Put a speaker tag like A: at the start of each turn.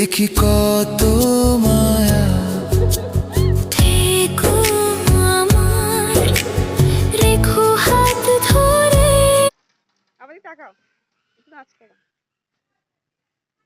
A: দেখি কত মায়া।
B: থেকো আমার, রেখো হাত ধরে। আবার তাকাও, একটু নাচ করো।